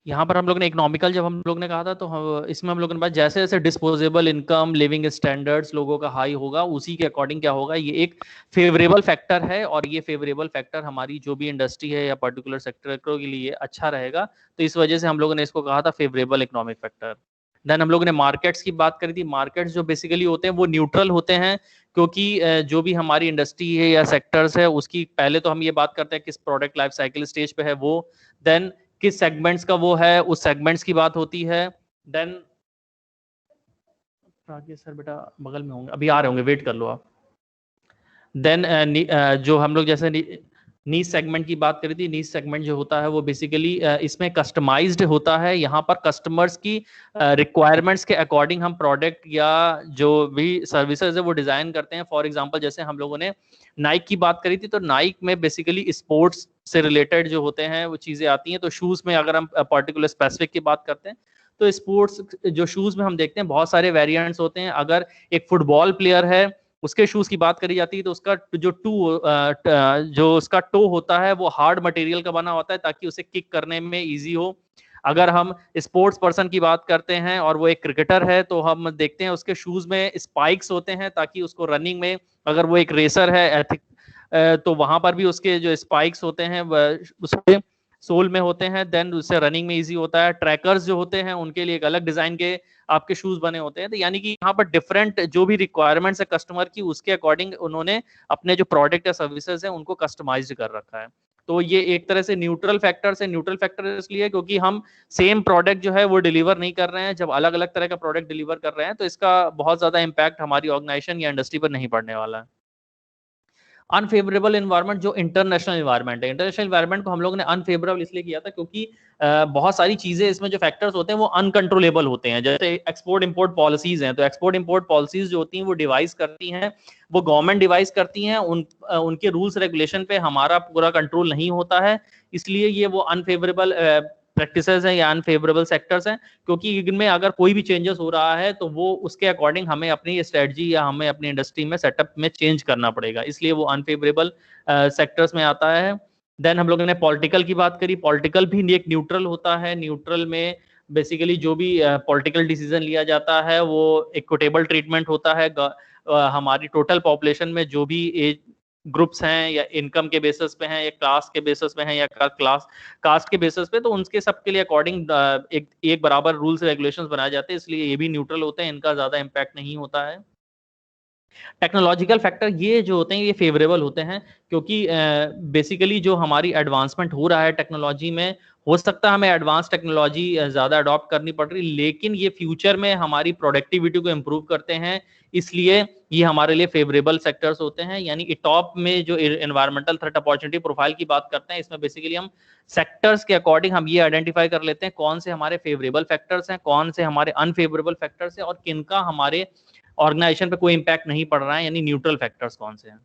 यहाँ पर हम लोग ने इकोनॉमिकल जब हम लोग ने कहा था तो इसमें हम लोगों ने बात जैसे जैसे डिस्पोजेबल इनकम लिविंग स्टैंडर्ड्स लोगों का हाई होगा उसी के अकॉर्डिंग क्या होगा, ये एक फेवरेबल फैक्टर है और ये फेवरेबल फैक्टर हमारी जो भी इंडस्ट्री है या पर्टिकुलर सेक्टर के लिए अच्छा रहेगा। तो इस वजह से हम लोगों ने इसको कहा था फेवरेबल इकोनॉमिक फैक्टर। देन हम लोगों ने मार्केट्स की बात करी थी। मार्केट्स जो बेसिकली होते हैं वो न्यूट्रल होते हैं, क्योंकि जो भी हमारी इंडस्ट्री है या सेक्टर्स है उसकी पहले तो हम ये बात करते हैं किस प्रोडक्ट लाइफ साइकिल स्टेज पे है वो, देन किस सेगमेंट्स का वो है, उस सेगमेंट्स की बात होती है। देन राकेश सर बेटा बगल में होंगे, अभी आ रहे होंगे, वेट कर लो आप। देन जो हम लोग जैसे नीच सेगमेंट की बात करी थी, नीच सेगमेंट जो होता है वो बेसिकली इसमें कस्टमाइज्ड होता है। यहाँ पर कस्टमर्स की रिक्वायरमेंट्स के अकॉर्डिंग हम प्रोडक्ट या जो भी सर्विसेज है वो डिजाइन करते हैं। फॉर एग्जांपल जैसे हम लोगों ने नाइक की बात करी थी, तो नाइक में बेसिकली स्पोर्ट्स से रिलेटेड जो होते हैं वो चीजें आती हैं। तो शूज में अगर हम पर्टिकुलर स्पेसिफिक की बात करते हैं तो स्पोर्ट्स जो शूज में हम देखते हैं बहुत सारे वेरिएंट्स होते हैं। अगर एक फुटबॉल प्लेयर है उसके शूज की बात करी जाती है तो उसका जो उसका टो होता है वो हार्ड मटेरियल का बना होता है ताकि उसे किक करने में इजी हो। अगर हम स्पोर्ट्स पर्सन की बात करते हैं और वो एक क्रिकेटर है तो हम देखते हैं उसके शूज में स्पाइक्स होते हैं ताकि उसको रनिंग में, अगर वो एक रेसर है एथिक तो वहां पर भी उसके जो स्पाइक्स होते हैं उसके सोल में होते हैं, देन उससे रनिंग में इजी होता है। ट्रैकर्स जो होते हैं उनके लिए एक अलग डिजाइन के आपके शूज बने होते हैं। तो यानी कि यहाँ पर डिफरेंट जो भी रिक्वायरमेंट्स है कस्टमर की उसके अकॉर्डिंग उन्होंने अपने जो प्रोडक्ट या सर्विसेज है उनको कस्टमाइज कर रखा है। तो ये एक तरह से न्यूट्रल फैक्टर है। न्यूट्रल फैक्टर इसलिए क्योंकि हम सेम प्रोडक्ट जो है वो डिलीवर नहीं कर रहे हैं। जब अलग अलग तरह का प्रोडक्ट डिलीवर कर रहे हैं तो इसका बहुत ज्यादा इंपैक्ट हमारी ऑर्गेनाइजेशन या इंडस्ट्री पर नहीं पड़ने वाला है। अनफेवरेबल इन्वायरमेंट जो इंटरनेशनल इन्वायरमेंट है, इंटरनेशनल इन्वायरमेंट को हम लोग ने अनफेवरेबल इसलिए किया था क्योंकि बहुत सारी चीजें इसमें जो फैक्टर्स होते हैं वो अनकंट्रोलेबल होते हैं। जैसे एक्सपोर्ट इंपोर्ट पॉलिसीज हैं, तो एक्सपोर्ट इंपोर्ट पॉलिसीज जो होती हैं वो डिवाइस करती हैं, वो गवर्नमेंट डिवाइस करती हैं, उनके रूल्स रेगुलेशन पे हमारा पूरा कंट्रोल नहीं होता है। इसलिए ये वो अनफेवरेबल प्रैक्टिसेस हैं या अनफेवरेबल सेक्टर्स हैं, क्योंकि इनमें अगर कोई भी चेंजेस हो रहा है तो वो उसके अकॉर्डिंग हमें अपनी स्ट्रेटजी या हमें अपनी इंडस्ट्री में सेटअप में चेंज करना पड़ेगा, इसलिए वो अनफेवरेबल सेक्टर्स में आता है। देन हम लोगों ने पॉलिटिकल की बात करी। पॉलिटिकल भी एक न्यूट्रल होता है। न्यूट्रल में बेसिकली जो भी पॉलिटिकल डिसीजन लिया जाता है वो इक्विटेबल ट्रीटमेंट होता है। हमारी टोटल पॉपुलेशन में जो भी एज ग्रुप्स हैं या इनकम के बेसिस पे हैं या क्लास के बेसिस पे हैं या कास्ट के बेसिस पे, तो उनके सबके लिए अकॉर्डिंग एक बराबर रूल्स रेगुलेशंस बनाए जाते हैं, इसलिए ये भी न्यूट्रल होते हैं, इनका ज्यादा इम्पैक्ट नहीं होता है। टेक्नोलॉजिकल फैक्टर ये जो होते हैं ये फेवरेबल होते हैं क्योंकि बेसिकली जो हमारी एडवांसमेंट हो रहा है टेक्नोलॉजी में, हो सकता है हमें एडवांस टेक्नोलॉजी ज़्यादा अडॉप्ट करनी पड़ रही, लेकिन ये फ्यूचर में हमारी प्रोडक्टिविटी को इम्प्रूव करते हैं, इसलिए ये हमारे लिए फेवरेबल सेक्टर्स होते हैं। यानी टॉप में जो एनवायरमेंटल थ्रेट अपॉर्चुनिटी प्रोफाइल की बात करते हैं इसमें बेसिकली हम सेक्टर्स के अकॉर्डिंग हम ये आइडेंटिफाई कर लेते हैं कौन से हमारे फेवरेबल फैक्टर्स हैं, कौन से हमारे अनफेवरेबल फैक्टर्स हैं और किनका हमारे ऑर्गेनाइजेशन पे कोई इंपैक्ट नहीं पड़ रहा है, यानी न्यूट्रल फैक्टर्स कौन से हैं।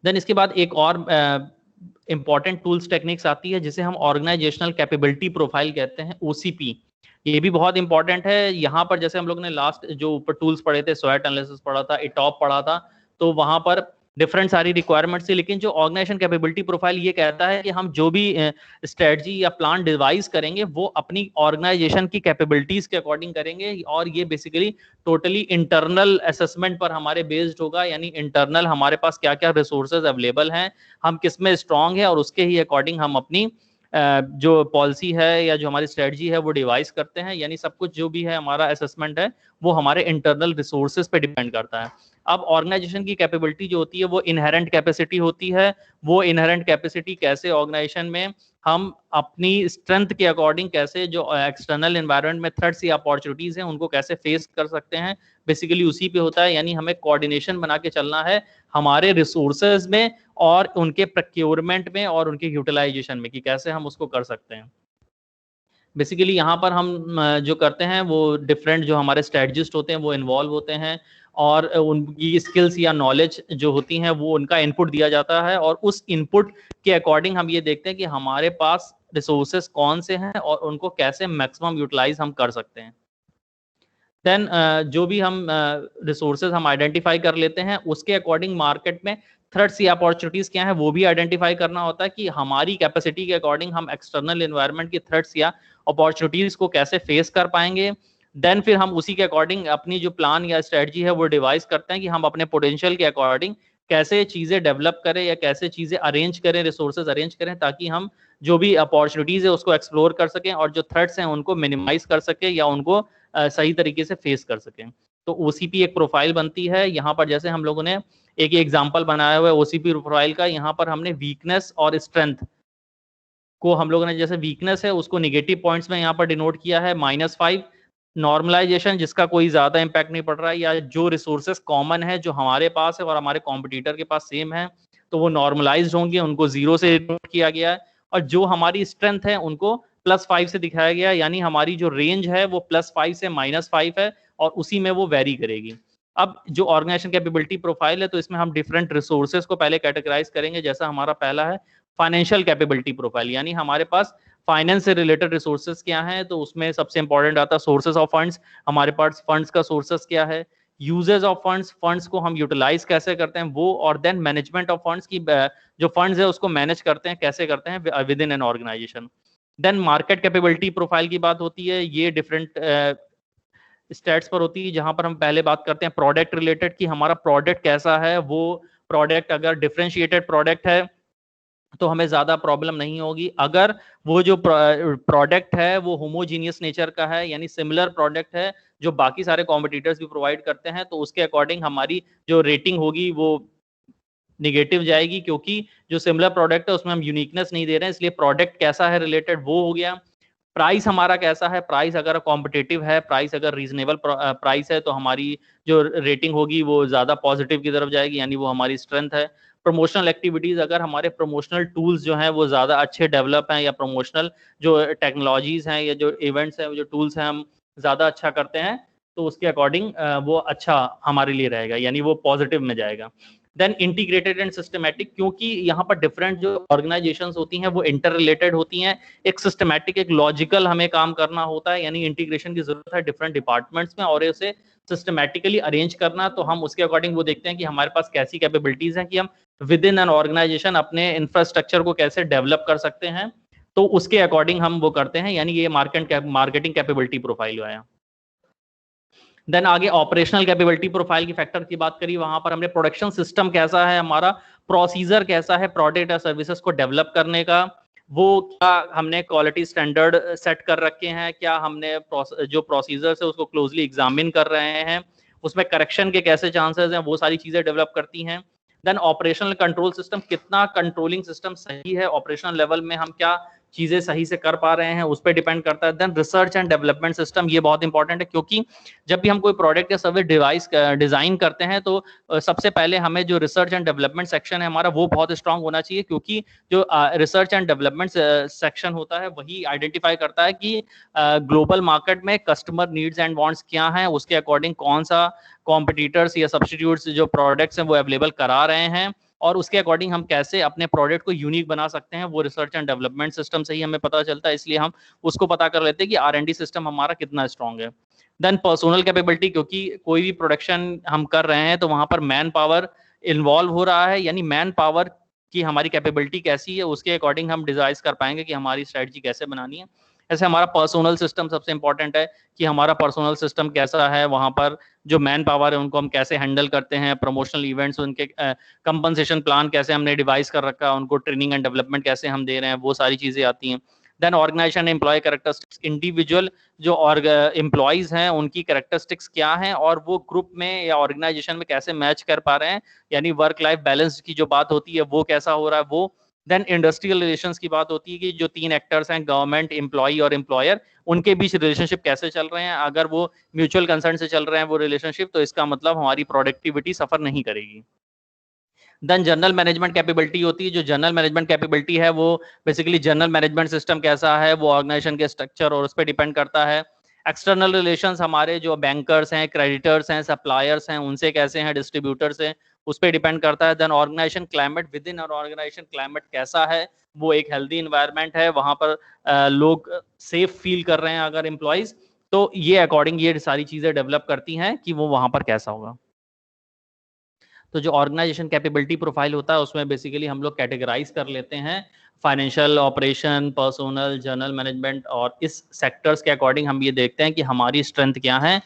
देन इसके बाद एक और इंपॉर्टेंट टूल्स टेक्निक्स आती है जिसे हम ऑर्गेनाइजेशनल कैपेबिलिटी प्रोफाइल कहते हैं, ओसीपी। ये भी बहुत इंपॉर्टेंट है। यहाँ पर जैसे हम लोग ने लास्ट जो ऊपर टूल्स पढ़े थे, स्वैट एनालिसिस पढ़ा था, इटॉप पढ़ा था, तो वहां पर डिफरेंट सारी रिक्वायरमेंट्स थी, लेकिन जो ऑर्गेनाइजेशन कैपेबिलिटी प्रोफाइल ये कहता है कि हम जो भी स्ट्रेटजी या प्लान डिवाइस करेंगे वो अपनी ऑर्गेनाइजेशन की कैपेबिलिटीज के अकॉर्डिंग करेंगे, और ये बेसिकली टोटली इंटरनल असेसमेंट पर हमारे बेस्ड होगा। यानी इंटरनल हमारे पास क्या क्या रिसोर्सेज अवेलेबल हैं, हम किस में स्ट्रांग है, और उसके ही अकॉर्डिंग हम अपनी जो पॉलिसी है या जो हमारी स्ट्रेटजी है वो डिवाइस करते हैं। यानी सब कुछ जो भी है हमारा असेसमेंट है वो हमारे इंटरनल रिसोर्सेज पे डिपेंड करता है। अब ऑर्गेनाइजेशन की कैपेबिलिटी जो होती है वो इनहेरेंट कैपेसिटी होती है। वो इनहेरेंट कैपेसिटी कैसे ऑर्गेनाइजेशन में हम अपनी स्ट्रेंथ के अकॉर्डिंग कैसे जो एक्सटर्नल एनवायरनमेंट में थ्रेट्स या अपॉर्चुनिटीज हैं उनको कैसे फेस कर सकते हैं, बेसिकली उसी पे होता है। यानी हमें कोऑर्डिनेशन बना के चलना है हमारे रिसोर्सेज में और उनके प्रोक्योरमेंट में और उनके यूटिलाइजेशन में कि कैसे हम उसको कर सकते हैं। बेसिकली यहाँ पर हम जो करते हैं वो डिफरेंट जो हमारे स्ट्रेटजिस्ट होते हैं वो इन्वॉल्व होते हैं, और उनकी स्किल्स या नॉलेज जो होती हैं वो उनका इनपुट दिया जाता है, और उस इनपुट के अकॉर्डिंग हम ये देखते हैं कि हमारे पास रिसोर्सेस कौन से हैं और उनको कैसे मैक्सिमम यूटिलाइज हम कर सकते हैं। देन जो भी हम रिसोर्सेज हम आइडेंटिफाई कर लेते हैं, उसके अकॉर्डिंग मार्केट में थ्रेट्स या अपॉर्चुनिटीज क्या है वो भी आइडेंटिफाई करना होता है कि हमारी कैपेसिटी के अकॉर्डिंग हम एक्सटर्नल एनवायरनमेंट की थ्रेट्स या अपॉर्चुनिटीज को कैसे फेस कर पाएंगे। देन फिर हम उसी के अकॉर्डिंग अपनी जो प्लान या स्ट्रेटजी है वो डिवाइस करते हैं कि हम अपने पोटेंशियल के अकॉर्डिंग कैसे चीजें डेवलप करें या कैसे चीजें अरेंज करें, रिसोर्सेज अरेंज करें, ताकि हम जो भी अपॉर्चुनिटीज है उसको एक्सप्लोर कर सकें और जो थ्रेट्स हैं उनको मिनिमाइज कर सकें या उनको सही तरीके से फेस कर सकें। तो ओसीपी एक प्रोफाइल बनती है। यहाँ पर जैसे हम लोगों ने एक एग्जाम्पल बनाया हुआ है ओसीपी प्रोफाइल का, यहाँ पर हमने वीकनेस और स्ट्रेंथ को हम लोगों ने, जैसे वीकनेस है उसको निगेटिव पॉइंट्स में यहाँ पर डिनोट किया है -5, नॉर्मलाइजेशन जिसका कोई ज्यादा इंपैक्ट नहीं पड़ रहा है या जो रिसोर्सेस कॉमन है जो हमारे पास है और हमारे कॉम्पिटिटर के पास सेम है तो वो नॉर्मलाइज होंगे, उनको 0 से डिनोट किया गया है। और जो हमारी स्ट्रेंथ है उनको +5 से दिखाया गया है, यानी हमारी जो रेंज है वो +5 से -5 है और उसी में वो वेरी करेगी। अब जो ऑर्गेनाइजेशन कैपेबिलिटी प्रोफाइल है तो इसमें हम डिफरेंट रिसोर्सेज को पहले कैटेगराइज करेंगे। जैसा हमारा पहला है फाइनेंशियल कैपेबिलिटी प्रोफाइल, यानी हमारे पास फाइनेंस से रिलेटेड रिसोर्सेज क्या हैं, तो उसमें सबसे इंपॉर्टेंट आता है सोर्सेज ऑफ फंड्स। हमारे पास फंड्स का सोर्सेज क्या है, यूजेज ऑफ फंड्स, फंड्स को हम यूटिलाइज कैसे करते हैं वो, और देन मैनेजमेंट ऑफ फंड्स की जो फंड्स है उसको मैनेज करते हैं कैसे करते हैं within an organization. Then market capability profile की बात होती है, ये डिफरेंट स्टेट्स पर होती है, जहां पर हम पहले बात करते हैं प्रोडक्ट रिलेटेड कि हमारा प्रोडक्ट कैसा है। वो प्रोडक्ट अगर डिफरेंशिएटेड प्रोडक्ट है तो हमें ज्यादा प्रॉब्लम नहीं होगी। अगर वो जो प्रोडक्ट है वो होमोजीनियस नेचर का है, यानी सिमिलर प्रोडक्ट है जो बाकी सारे कॉम्पिटिटर्स भी प्रोवाइड करते हैं, तो उसके अकॉर्डिंग हमारी जो रेटिंग होगी वो निगेटिव जाएगी, क्योंकि जो सिमिलर प्रोडक्ट है उसमें हम यूनिकनेस नहीं दे रहे हैं। इसलिए प्रोडक्ट कैसा है रिलेटेड वो हो गया। प्राइस हमारा कैसा है, प्राइस अगर कॉम्पिटिटिव है, प्राइस अगर रीजनेबल प्राइस है तो हमारी जो रेटिंग होगी वो ज्यादा पॉजिटिव की तरफ जाएगी, यानी वो हमारी स्ट्रेंथ है। प्रमोशनल एक्टिविटीज, अगर हमारे प्रमोशनल टूल्स जो हैं वो ज्यादा अच्छे डेवलप हैं या प्रमोशनल जो टेक्नोलॉजीज हैं या जो इवेंट्स हैं जो टूल्स हैं हम ज्यादा अच्छा करते हैं, तो उसके अकॉर्डिंग वो अच्छा हमारे लिए रहेगा, यानी वो पॉजिटिव में जाएगा। देन इंटीग्रेटेड एंड सिस्टमैटिक, क्योंकि यहाँ पर डिफरेंट जो ऑर्गेनाइजेशंस होती हैं वो इंटर रिलेटेड होती हैं, एक सिस्टमैटिक एक लॉजिकल हमें काम करना होता है, यानी इंटीग्रेशन की जरूरत है डिफरेंट डिपार्टमेंट्स में और उसे सिस्टमैटिकली अरेंज करना। तो हम उसके अकॉर्डिंग वो देखते हैं कि हमारे पास कैसी कैपेबिलिटीज हैं कि हम विद इन एन ऑर्गेनाइजेशन अपने इंफ्रास्ट्रक्चर को कैसे डेवलप कर सकते हैं, तो उसके अकॉर्डिंग हम वो करते हैं, यानी ये मार्केटिंग कैपेबिलिटी प्रोफाइल आया। देन आगे ऑपरेशनल कैपेबिलिटी प्रोफाइल की फैक्टर की बात करी, वहां पर हमने प्रोडक्शन सिस्टम कैसा है, हमारा प्रोसीजर कैसा है प्रोडक्ट या सर्विसेज को डेवलप करने का, वो क्या हमने क्वालिटी स्टैंडर्ड सेट कर रखे हैं, क्या हमने जो प्रोसीजर्स है उसको क्लोजली एग्जामिन कर रहे हैं, उसमें करेक्शन के कैसे चांसेस हैं, वो सारी चीजें डेवलप करती हैं। देन ऑपरेशनल कंट्रोल सिस्टम, कितना कंट्रोलिंग सिस्टम सही है ऑपरेशनल लेवल में, हम क्या चीजें सही से कर पा रहे हैं उस पर डिपेंड करता है। Then research and development system, ये बहुत इंपॉर्टेंट है, क्योंकि जब भी हम कोई प्रोडक्ट या सर्विस डिजाइन करते हैं तो सबसे पहले हमें जो रिसर्च एंड डेवलपमेंट सेक्शन है हमारा वो बहुत स्ट्रांग होना चाहिए, क्योंकि जो रिसर्च एंड डेवलपमेंट सेक्शन होता है वही आइडेंटिफाई करता है कि ग्लोबल मार्केट में कस्टमर नीड्स एंड वांट्स क्या हैं, उसके अकॉर्डिंग कौन सा कॉम्पिटिटर्स या सब्सटीट्यूट्स जो प्रोडक्ट्स हैं वो अवेलेबल करा रहे हैं, और उसके अकॉर्डिंग हम कैसे अपने प्रोडक्ट को यूनिक बना सकते हैं, वो रिसर्च एंड डेवलपमेंट सिस्टम से ही हमें पता चलता है। इसलिए हम उसको पता कर लेते हैं कि R&D सिस्टम हमारा कितना स्ट्रांग है। देन पर्सनल कैपेबिलिटी, क्योंकि कोई भी प्रोडक्शन हम कर रहे हैं तो वहां पर मैन पावर इन्वॉल्व हो रहा है, यानी मैन पावर की हमारी कैपेबिलिटी कैसी है उसके अकॉर्डिंग हम डिजाइन कर पाएंगे कि हमारी स्ट्रेटजी कैसे बनानी है। ऐसे हमारा पर्सनल सिस्टम सबसे इंपॉर्टेंट है कि हमारा पर्सनल सिस्टम कैसा है, वहां पर जो मैन पावर है उनको हम कैसे हैंडल करते हैं, प्रमोशनल इवेंट्स उनके कंपनसेशन प्लान कैसे हमने डिवाइस कर रखा है, उनको ट्रेनिंग एंड डेवलपमेंट कैसे हम दे रहे हैं, वो सारी चीजें आती हैं। Then organization employ characteristics, individual जो एम्प्लॉयज हैं उनकी कैरेक्टरिस्टिक्स क्या हैं और वो ग्रुप में या ऑर्गेनाइजेशन में कैसे मैच कर पा रहे हैं, यानी वर्क लाइफ बैलेंस की जो बात होती है वो कैसा हो रहा है वो। देन इंडस्ट्रियल रिलेशंस की बात होती है कि जो 3 एक्टर्स हैं गवर्नमेंट, एम्प्लॉय और एम्प्लॉयर, उनके बीच रिलेशनशिप कैसे चल रहे हैं। अगर वो म्यूचुअल कंसर्न से चल रहे हैं वो रिलेशनशिप, तो इसका मतलब हमारी प्रोडक्टिविटी सफर नहीं करेगी। देन जनरल मैनेजमेंट कैपेबिलिटी होती है, जो जनरल मैनेजमेंट कैपेबिलिटी है वो बेसिकली जनरल मैनेजमेंट सिस्टम कैसा है वो ऑर्गेनाइजेशन के स्ट्रक्चर और उस पर डिपेंड करता है। एक्सटर्नल रिलेशंस, हमारे जो बैंकर्स हैं, क्रेडिटर्स हैं, सप्लायर्स हैं, उनसे कैसे हैं, डिस्ट्रीब्यूटर्स हैं, उस पर डिपेंड करता है। Then organization climate, within our organization climate कैसा है, वो एक हेल्दी इन्वायरमेंट है, वहां पर लोग सेफ फील कर रहे हैं अगर एम्प्लॉइज, तो ये अकॉर्डिंग ये सारी चीजें डेवलप करती हैं कि वो वहां पर कैसा होगा। तो जो ऑर्गेनाइजेशन कैपेबिलिटी प्रोफाइल होता है उसमें बेसिकली हम लोग कैटेगराइज कर लेते हैं financial, operation, personnel, general management, और इस सेक्टर्स के अकॉर्डिंग हम ये देखते हैं कि हमारी स्ट्रेंथ क्या है,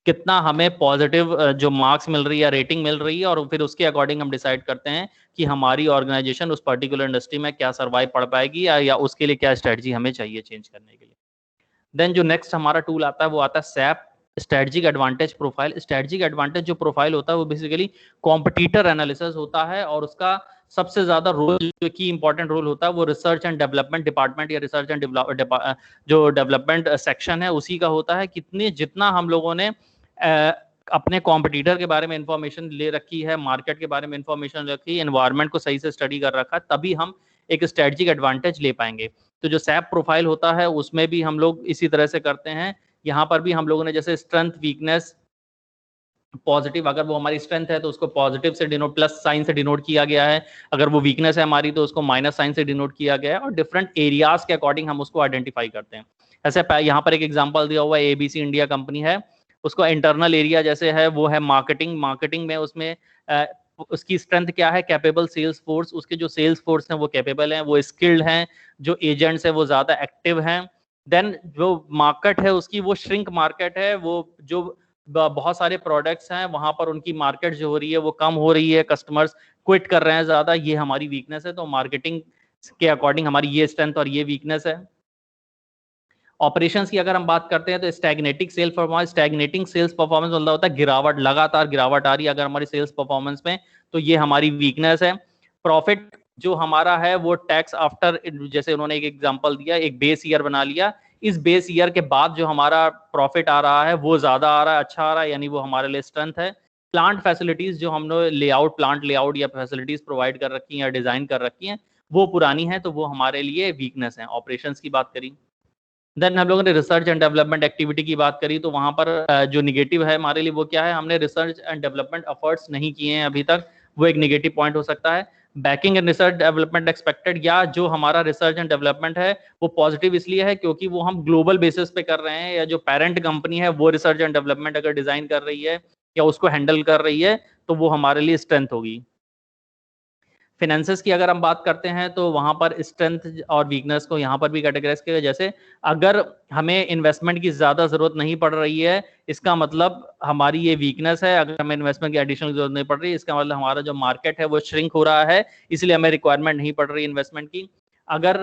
कितना हमें पॉजिटिव जो मार्क्स मिल रही है, रेटिंग मिल रही है, और फिर उसके अकॉर्डिंग हम डिसाइड करते हैं कि हमारी ऑर्गेनाइजेशन उस पर्टिकुलर इंडस्ट्री में क्या सर्वाइव पढ़ पाएगी या उसके लिए क्या स्ट्रेटजी हमें चाहिए चेंज करने के लिए। देन जो नेक्स्ट हमारा टूल आता है वो आता है SAP strategic advantage profile. Strategic advantage जो प्रोफाइल होता है वो बेसिकली कॉम्पिटिटर एनालिसिस होता है, और उसका सबसे ज्यादा रोल जो की इंपॉर्टेंट रोल होता है वो रिसर्च एंड डेवलपमेंट डिपार्टमेंट या रिसर्च एंड जो डेवलपमेंट सेक्शन है उसी का होता है। कितनी जितना हम लोगों ने अपने कॉम्पिटिटर के बारे में इंफॉर्मेशन ले रखी है, मार्केट के बारे में इंफॉर्मेशन रखी, एनवायरनमेंट को सही से स्टडी कर रखा है, तभी हम एक स्ट्रेटजिक एडवांटेज ले पाएंगे। तो जो सैप प्रोफाइल होता है उसमें भी हम लोग इसी तरह से करते हैं। यहाँ पर भी हम लोगों ने जैसे स्ट्रेंथ, वीकनेस, पॉजिटिव, अगर वो हमारी स्ट्रेंथ है तो उसको पॉजिटिव से डिनोट प्लस साइन से डिनोट किया गया है, अगर वो वीकनेस है हमारी तो उसको माइनस साइन से डिनोट किया गया है, और डिफरेंट एरियाज के अकॉर्डिंग हम उसको आइडेंटिफाई करते हैं। ऐसे यहाँ पर एक एग्जांपल दिया हुआ है, एबीसी इंडिया कंपनी है, उसको इंटरनल एरिया जैसे है वो है मार्केटिंग। मार्केटिंग में उसमें उसकी स्ट्रेंथ क्या है, कैपेबल सेल्स फोर्स, उसके जो सेल्स फोर्स हैं वो कैपेबल हैं, वो स्किल्ड हैं, जो एजेंट्स हैं वो ज्यादा एक्टिव हैं। देन जो मार्केट है उसकी वो श्रिंक मार्केट है, वो जो बहुत सारे प्रोडक्ट्स हैं वहां पर उनकी मार्केट जो हो रही है वो कम हो रही है, कस्टमर्स क्विट कर रहे हैं ज्यादा, ये हमारी वीकनेस है। तो मार्केटिंग के अकॉर्डिंग हमारी ये स्ट्रेंथ और ये वीकनेस है। ऑपरेशंस की अगर हम बात करते हैं तो stagnating sales performance, stagnating sales performance मतलब होता है गिरावट, लगातार गिरावट आ रही है अगर हमारी सेल्स परफॉर्मेंस में, तो ये हमारी वीकनेस है। प्रॉफिट जो हमारा है वो टैक्स आफ्टर, जैसे उन्होंने एक एग्जांपल दिया, एक बेस ईयर बना लिया, इस बेस ईयर के बाद जो हमारा प्रॉफिट आ रहा है वो ज्यादा आ रहा है, अच्छा आ रहा है, यानी वो हमारे लिए स्ट्रेंथ है। प्लांट फैसिलिटीज जो हमने लेआउट, प्लांट लेआउट या फैसिलिटीज प्रोवाइड कर रखी हैं या डिजाइन कर रखी हैं वो पुरानी है, तो वो हमारे लिए वीकनेस है। ऑपरेशंस की बात करी, देन हम लोगों ने रिसर्च एंड डेवलपमेंट एक्टिविटी की बात करी, तो वहां पर जो निगेटिव है हमारे लिए वो क्या है, हमने रिसर्च एंड डेवलपमेंट एफर्ट्स नहीं किए हैं अभी तक, वो एक निगेटिव पॉइंट हो सकता है। Backing and research development expected, या जो हमारा रिसर्च एंड डेवलपमेंट है वो पॉजिटिव इसलिए है क्योंकि वो हम ग्लोबल बेसिस पे कर रहे हैं, या जो पेरेंट कंपनी है वो रिसर्च एंड डेवलपमेंट अगर डिजाइन कर रही है या उसको हैंडल कर रही है तो वो हमारे लिए स्ट्रेंथ होगी। फिनेंसेस की अगर हम बात करते हैं तो वहां पर स्ट्रेंथ और वीकनेस को यहाँ पर भी कैटेगराइज किया, जैसे अगर हमें इन्वेस्टमेंट की ज्यादा जरूरत नहीं पड़ रही है इसका मतलब हमारी ये वीकनेस है, अगर हमें इन्वेस्टमेंट की एडिशनल जरूरत नहीं पड़ रही है इसका मतलब हमारा जो मार्केट है वो श्रिंक हो रहा है, इसलिए हमें रिक्वायरमेंट नहीं पड़ रही इन्वेस्टमेंट की। अगर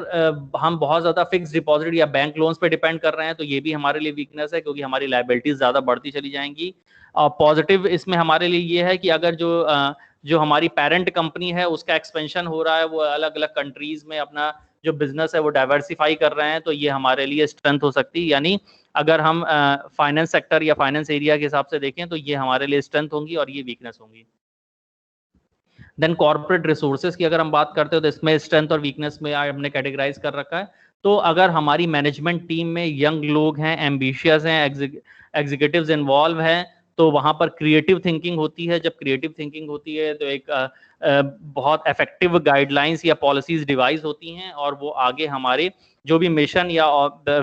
हम बहुत ज्यादा फिक्स डिपॉजिट या बैंक लोन्स पे डिपेंड कर रहे हैं तो ये भी हमारे लिए वीकनेस है क्योंकि हमारी लाइबिलिटीज ज्यादा बढ़ती चली जाएंगी। पॉजिटिव इसमें हमारे लिए ये है कि अगर जो हमारी पेरेंट कंपनी है उसका एक्सपेंशन हो रहा है, वो अलग अलग कंट्रीज में अपना जो बिजनेस है वो डाइवर्सिफाई कर रहे हैं, तो ये हमारे लिए स्ट्रेंथ हो सकती है। यानी अगर हम फाइनेंस सेक्टर या फाइनेंस एरिया के हिसाब से देखें तो ये हमारे लिए स्ट्रेंथ होंगी और ये वीकनेस होंगी। देन कॉर्पोरेट रिसोर्सेज की अगर हम बात करते हो तो इसमें स्ट्रेंथ और वीकनेस में हमने कैटेगराइज कर रखा है। तो अगर हमारी मैनेजमेंट टीम में यंग लोग हैं, एम्बिशियस हैं, एग्जीक्यूटिव्स इन्वॉल्व हैं, तो वहां पर क्रिएटिव थिंकिंग होती है। जब क्रिएटिव थिंकिंग होती है तो एक बहुत इफेक्टिव गाइडलाइंस या पॉलिसीज डिवाइस होती हैं और वो आगे हमारे जो भी मिशन या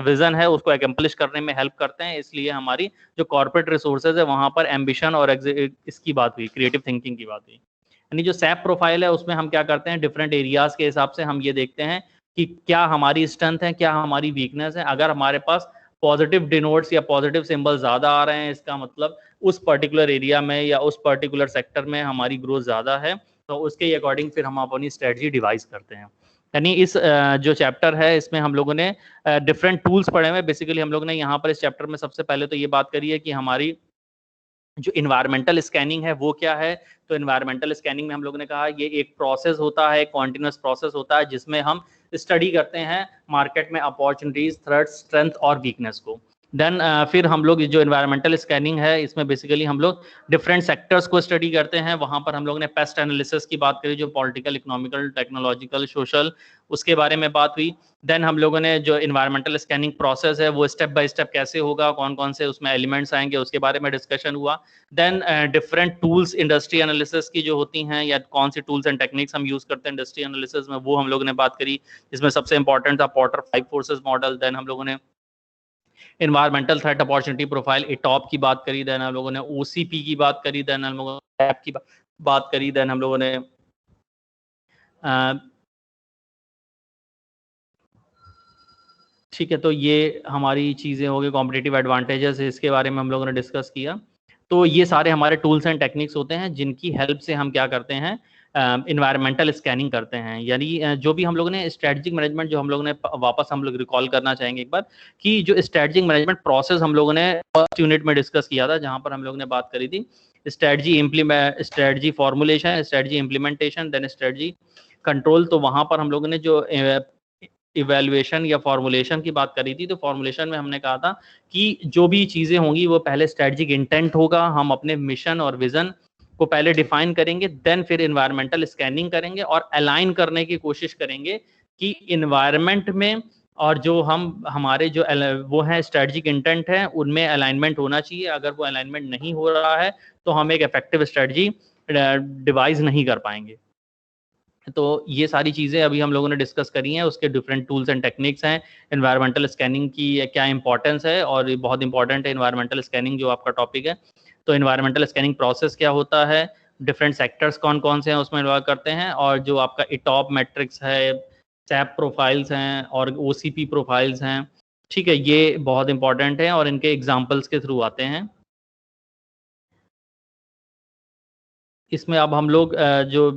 विजन है उसको एकम्प्लिश करने में हेल्प करते हैं। इसलिए हमारी जो कॉर्पोरेट रिसोर्सेज है वहां पर एम्बिशन और इसकी बात हुई, क्रिएटिव थिंकिंग की बात हुई। यानी जो सैप प्रोफाइल है उसमें हम क्या करते हैं, डिफरेंट एरियाज के हिसाब से हम ये देखते हैं कि क्या हमारी स्ट्रेंथ है, क्या हमारी वीकनेस है। अगर हमारे पास पॉजिटिव डिनोट्स या पॉजिटिव सिंबल ज्यादा आ रहे हैं इसका मतलब उस पर्टिकुलर एरिया में या उस पर्टिकुलर सेक्टर में हमारी ग्रोथ ज्यादा है, तो उसके अकॉर्डिंग फिर हम अपनी स्ट्रेटजी डिवाइस करते हैं। यानी इस जो चैप्टर है इसमें हम लोगों ने डिफरेंट टूल्स पढ़े हुए हैं। बेसिकली हम लोग ने यहाँ पर इस चैप्टर में सबसे पहले तो ये बात करी है कि हमारी जो इन्वायरमेंटल स्कैनिंग है वो क्या है। तो इन्वायरमेंटल स्कैनिंग में हम लोगों ने कहा ये एक प्रोसेस होता है, कॉन्टिन्यूस प्रोसेस होता है जिसमें हम स्टडी करते हैं मार्केट में अपॉर्चुनिटीज, थ्रेट्स, स्ट्रेंथ और वीकनेस को। देन फिर हम लोग जो इन्वायरमेंटल स्कैनिंग है इसमें बेसिकली हम लोग डिफरेंट सेक्टर्स को स्टडी करते हैं। वहां पर हम लोग ने पेस्ट एनालिसिस की बात करी, जो पॉलिटिकल, इकोनॉमिकल, टेक्नोलॉजिकल, सोशल, उसके बारे में बात हुई। देन हम लोगों ने जो इन्वायरमेंटल स्कैनिंग प्रोसेस है वो स्टेप बाय स्टेप कैसे होगा, कौन कौन से उसमें एलिमेंट्स आएंगे उसके बारे में डिस्कशन हुआ। Then different tools industry analysis की जो होती हैं या कौन सी टूल्स एंड टेक्निक्स हम यूज करते हैं इंडस्ट्री एनालिसिस में वो हम लोगों ने बात करी, जिसमें सबसे इंपॉर्टेंट था पॉटर 5 फोर्सेस मॉडल। देन हम लोगों ने इन्वायरमेंटल थ्रेट अपॉर्चुनिटी प्रोफाइल, इटॉप की बात करी, देन हम लोगों ने ओसीपी की बात करी, देन हम लोगों ने ऐप की बात करी, देन हम लोगों ने ठीक है। तो ये हमारी चीज़ें हो गई, कॉम्पिटिटिव एडवांटेजेस, इसके बारे में हम लोगों ने डिस्कस किया। तो ये सारे हमारे टूल्स एंड टेक्निक्स होते हैं जिनकी हेल्प से हम क्या करते हैं, इन्वायरमेंटल स्कैनिंग करते हैं। यानी जो भी हम लोगों ने स्ट्रेटजिक मैनेजमेंट, जो हम लोगों ने वापस हम लोग रिकॉल करना चाहेंगे एक बार, कि जो स्ट्रेटजिक मैनेजमेंट प्रोसेस हम लोगों ने फर्स्ट यूनिट में डिस्कस किया था, जहां पर हम लोगों ने बात करी थी strategy formulation, strategy implementation, then strategy control. तो वहां पर हम लोगों ने जो इवेल्युएशन या फॉर्मुलेशन की बात करी थी, तो फॉर्मुलेशन में हमने कहा था कि जो भी चीज़ें होंगी वो पहले स्ट्रेटजिक इंटेंट होगा, हम अपने मिशन और विजन को पहले डिफाइन करेंगे, देन फिर इन्वायरमेंटल स्कैनिंग करेंगे और अलाइन करने की कोशिश करेंगे कि इन्वायरमेंट में और जो हम हमारे जो वो है स्ट्रेटजिक इंटेंट है उनमें अलाइनमेंट होना चाहिए। अगर वो अलाइनमेंट नहीं हो रहा है तो हम एक इफेक्टिव स्ट्रेटजी डिवाइस नहीं कर पाएंगे। तो ये सारी चीज़ें अभी हम लोगों ने डिस्कस करी हैं, उसके डिफरेंट टूल्स एंड टेक्निक्स हैं, एनवायरमेंटल स्कैनिंग की क्या इंपॉर्टेंस है, और ये बहुत इंपॉर्टेंट है एनवायरमेंटल स्कैनिंग जो आपका टॉपिक है। तो एनवायरमेंटल स्कैनिंग प्रोसेस क्या होता है, डिफरेंट सेक्टर्स कौन कौन से हैं उसमें इन्वॉल्व करते हैं, और जो आपका इटॉप मैट्रिक्स है, सैप प्रोफाइल्स हैं और ओसीपी प्रोफाइल्स हैं। ठीक है, ये बहुत इंपॉर्टेंट है और इनके एग्जाम्पल्स के थ्रू आते हैं। इसमें अब हम लोग जो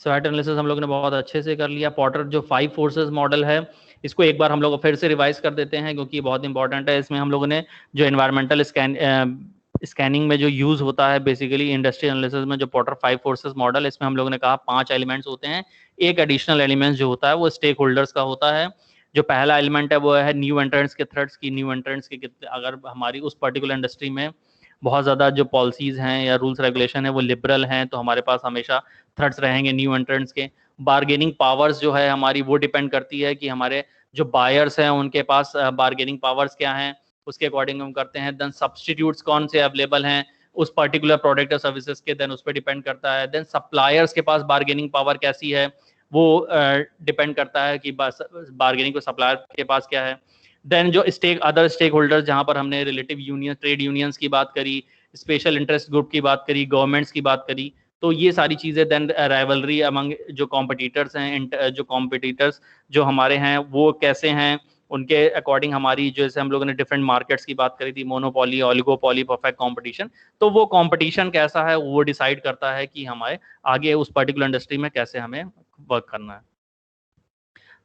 स्वैट एनालिसिस हम लोग ने बहुत अच्छे से कर लिया। पॉटर जो 5 फोर्सेस मॉडल है, इसको एक बार हम लोग फिर से रिवाइज कर देते हैं क्योंकि बहुत इंपॉर्टेंट है। इसमें हम लोगों ने जो एनवायरमेंटल स्कैनिंग में जो यूज होता है बेसिकली इंडस्ट्रियल एनालिसिस में, जो पॉटर 5 फोर्सेस मॉडल, इसमें हम लोगों ने कहा 5 एलिमेंट्स होते हैं। एक एडिशनल एलिमेंट्स जो होता है वो स्टेक होल्डर्स का होता है। जो पहला एलिमेंट है वो है न्यू एंट्रेंट्स के थ्रेट्स की, न्यू एंट्रेंट्स के कितने, अगर हमारी उस पर्टिकुलर इंडस्ट्री में बहुत ज़्यादा जो पॉलिसीज़ हैं या रूल्स रेगुलेशन है वो लिबरल हैं, तो हमारे पास हमेशा थ्रेट्स रहेंगे न्यू एंट्रेंट्स के। बार्गेनिंग पावर्स जो है हमारी वो डिपेंड करती है कि हमारे जो बायर्स हैं उनके पास बार्गेनिंग पावर्स क्या हैं, उसके अकॉर्डिंग हम करते हैं। देन सब्सटीट्यूट्स कौन से अवेलेबल हैं उस पर्टिकुलर प्रोडक्ट या सर्विसेज के, देन उस पर डिपेंड करता है। देन सप्लायर्स के पास बार्गेनिंग पावर कैसी है, वो डिपेंड करता है कि बार्गेनिंग को सप्लायर के पास क्या है। देन जो अदर स्टेक होल्डर्स, जहाँ पर हमने रिलेटिव यूनियन, ट्रेड यूनियंस की बात करी, स्पेशल इंटरेस्ट ग्रुप की बात करी, गवर्नमेंट्स की बात करी, तो ये सारी चीज़ें। देन राइवलरी अमंग जो कॉम्पिटिटर्स हैं, जो कॉम्पिटिटर्स जो हमारे हैं वो कैसे हैं, उनके अकॉर्डिंग हमारी, जैसे हम लोगों ने डिफरेंट मार्केट्स की बात करी थी, मोनोपोली, ओलिगोपोली, परफेक्ट कंपटीशन, तो वो कंपटीशन कैसा है वो डिसाइड करता है कि हमारे आगे उस पर्टिकुलर इंडस्ट्री में कैसे हमें वर्क करना है।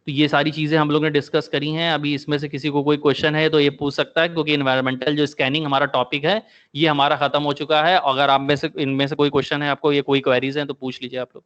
तो ये सारी चीज़ें हम लोग ने डिस्कस करी हैं। अभी इसमें से किसी को कोई क्वेश्चन है तो ये पूछ सकता है, क्योंकि इन्वायरमेंटल जो स्कैनिंग हमारा टॉपिक है ये हमारा खत्म हो चुका है। अगर आप में से इनमें से कोई क्वेश्चन है, आपको ये कोई क्वेरीज हैं तो पूछ लीजिए आप लोग।